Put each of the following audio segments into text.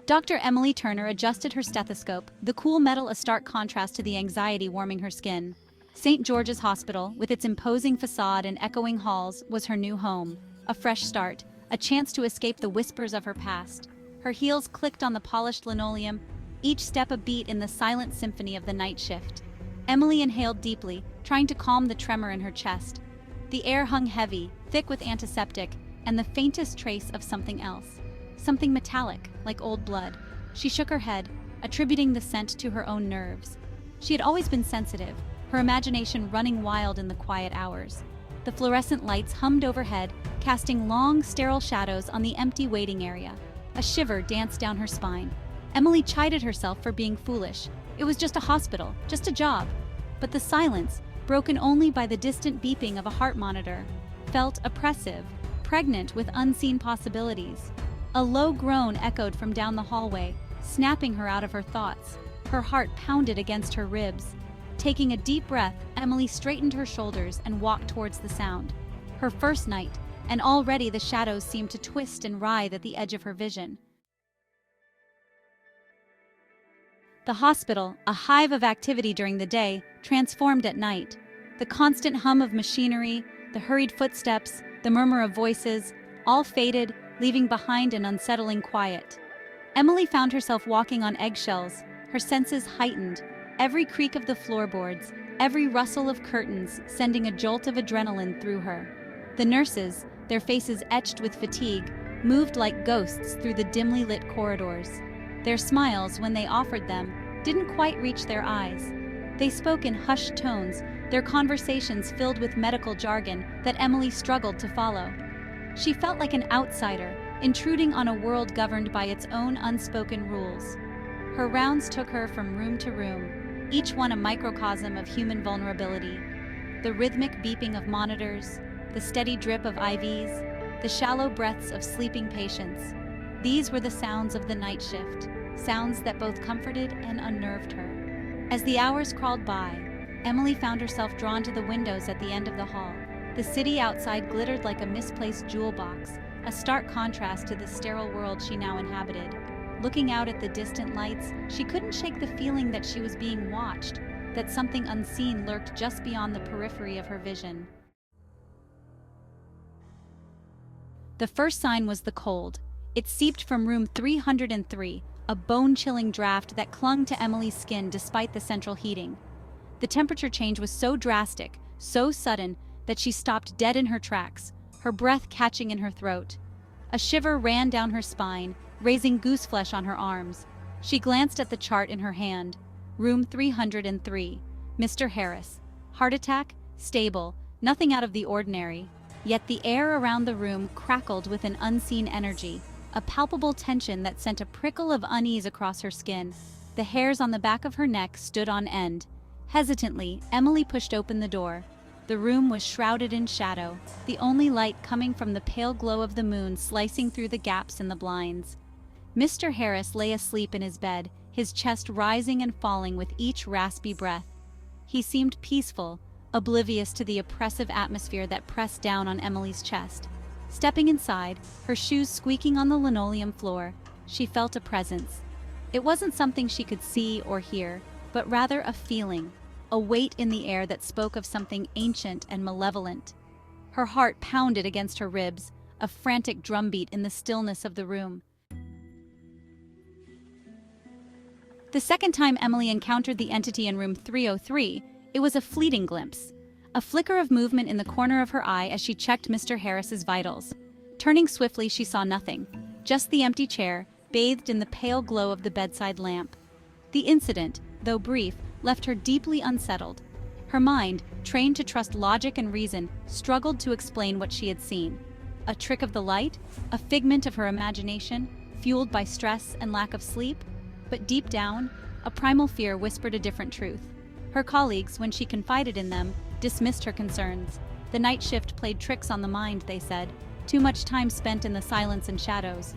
Dr. Emily Turner adjusted her stethoscope, the cool metal a stark contrast to the anxiety warming her skin. St. George's Hospital, with its imposing facade and echoing halls, was her new home. A fresh start, a chance to escape the whispers of her past. Her heels clicked on the polished linoleum, each step a beat in the silent symphony of the night shift. Emily inhaled deeply, trying to calm the tremor in her chest. The air hung heavy, thick with antiseptic, and the faintest trace of something else. Something metallic, like old blood. She shook her head, attributing the scent to her own nerves. She had always been sensitive, her imagination running wild in the quiet hours. The fluorescent lights hummed overhead, casting long, sterile shadows on the empty waiting area. A shiver danced down her spine. Emily chided herself for being foolish. It was just a hospital, just a job. But the silence, broken only by the distant beeping of a heart monitor, felt oppressive, pregnant with unseen possibilities. A low groan echoed from down the hallway, snapping her out of her thoughts. Her heart pounded against her ribs. Taking a deep breath, Emily straightened her shoulders and walked towards the sound. Her first night, and already the shadows seemed to twist and writhe at the edge of her vision. The hospital, a hive of activity during the day, transformed at night. The constant hum of machinery, the hurried footsteps, the murmur of voices, all faded, leaving behind an unsettling quiet. Emily found herself walking on eggshells, her senses heightened, every creak of the floorboards, every rustle of curtains sending a jolt of adrenaline through her. The nurses, their faces etched with fatigue, moved like ghosts through the dimly lit corridors. Their smiles, when they offered them, didn't quite reach their eyes. They spoke in hushed tones, their conversations filled with medical jargon that Emily struggled to follow. She felt like an outsider, intruding on a world governed by its own unspoken rules. Her rounds took her from room to room, each one a microcosm of human vulnerability. The rhythmic beeping of monitors, the steady drip of IVs, the shallow breaths of sleeping patients. These were the sounds of the night shift, sounds that both comforted and unnerved her. As the hours crawled by, Emily found herself drawn to the windows at the end of the hall. The city outside glittered like a misplaced jewel box, a stark contrast to the sterile world she now inhabited. Looking out at the distant lights, she couldn't shake the feeling that she was being watched, that something unseen lurked just beyond the periphery of her vision. The first sign was the cold. It seeped from room 303, a bone-chilling draft that clung to Emily's skin despite the central heating. The temperature change was so drastic, so sudden, that she stopped dead in her tracks, her breath catching in her throat. A shiver ran down her spine, raising gooseflesh on her arms. She glanced at the chart in her hand. Room 303. Mr. Harris. Heart attack? Stable. Nothing out of the ordinary. Yet the air around the room crackled with an unseen energy, a palpable tension that sent a prickle of unease across her skin. The hairs on the back of her neck stood on end. Hesitantly, Emily pushed open the door. The room was shrouded in shadow, the only light coming from the pale glow of the moon slicing through the gaps in the blinds. Mr. Harris lay asleep in his bed, his chest rising and falling with each raspy breath. He seemed peaceful, oblivious to the oppressive atmosphere that pressed down on Emily's chest. Stepping inside, her shoes squeaking on the linoleum floor, she felt a presence. It wasn't something she could see or hear, but rather a feeling, a weight in the air that spoke of something ancient and malevolent. Her heart pounded against her ribs, a frantic drumbeat in the stillness of the room. The second time Emily encountered the entity in room 303, it was a fleeting glimpse. A flicker of movement in the corner of her eye as she checked Mr. Harris's vitals. Turning swiftly, she saw nothing, just the empty chair, bathed in the pale glow of the bedside lamp. The incident, though brief, left her deeply unsettled. Her mind, trained to trust logic and reason, struggled to explain what she had seen. A trick of the light? A figment of her imagination, fueled by stress and lack of sleep? But deep down, a primal fear whispered a different truth. Her colleagues, when she confided in them, dismissed her concerns. The night shift played tricks on the mind, they said, too much time spent in the silence and shadows.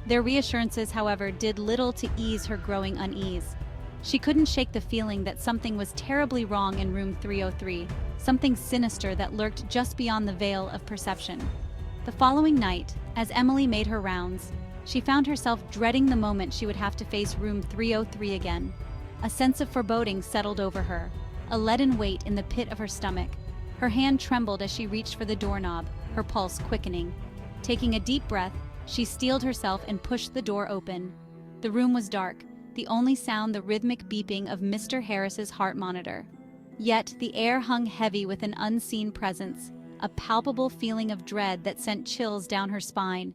Their reassurances, however, did little to ease her growing unease. She couldn't shake the feeling that something was terribly wrong in room 303, something sinister that lurked just beyond the veil of perception. The following night, as Emily made her rounds, She found herself dreading the moment she would have to face room 303 again. A sense of foreboding settled over her, a leaden weight in the pit of her stomach. Her hand trembled as she reached for the doorknob, her pulse quickening. Taking a deep breath, she steeled herself and pushed the door open. The room was dark, the only sound the rhythmic beeping of Mr. Harris's heart monitor. Yet the air hung heavy with an unseen presence, a palpable feeling of dread that sent chills down her spine.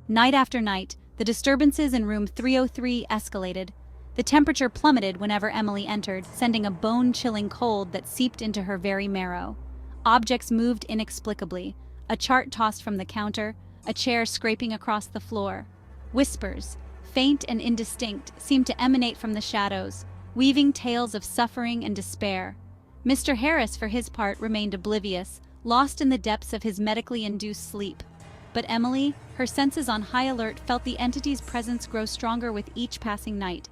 Night after night, the disturbances in room 303 escalated. The temperature plummeted whenever Emily entered, sending a bone-chilling cold that seeped into her very marrow. Objects moved inexplicably, a chart tossed from the counter, a chair scraping across the floor. Whispers, faint and indistinct, seemed to emanate from the shadows, weaving tales of suffering and despair. Mr. Harris, for his part, remained oblivious, lost in the depths of his medically induced sleep. But Emily, her senses on high alert, felt the entity's presence grow stronger with each passing night.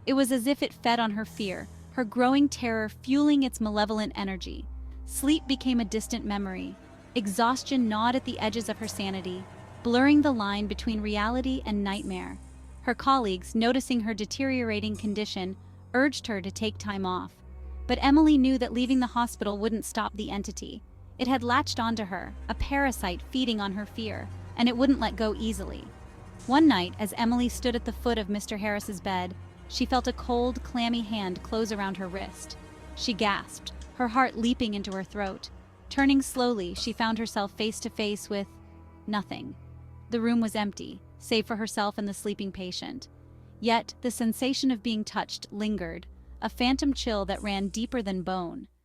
It was as if it fed on her fear, her growing terror fueling its malevolent energy. Sleep became a distant memory. Exhaustion gnawed at the edges of her sanity, blurring the line between reality and nightmare. Her colleagues, noticing her deteriorating condition, urged her to take time off. But Emily knew that leaving the hospital wouldn't stop the entity. It had latched onto her, a parasite feeding on her fear, and it wouldn't let go easily. One night, as Emily stood at the foot of Mr. Harris's bed, she felt a cold, clammy hand close around her wrist. She gasped, her heart leaping into her throat. Turning slowly, she found herself face to face with nothing. The room was empty, save for herself and the sleeping patient. Yet the sensation of being touched lingered, a phantom chill that ran deeper than bone.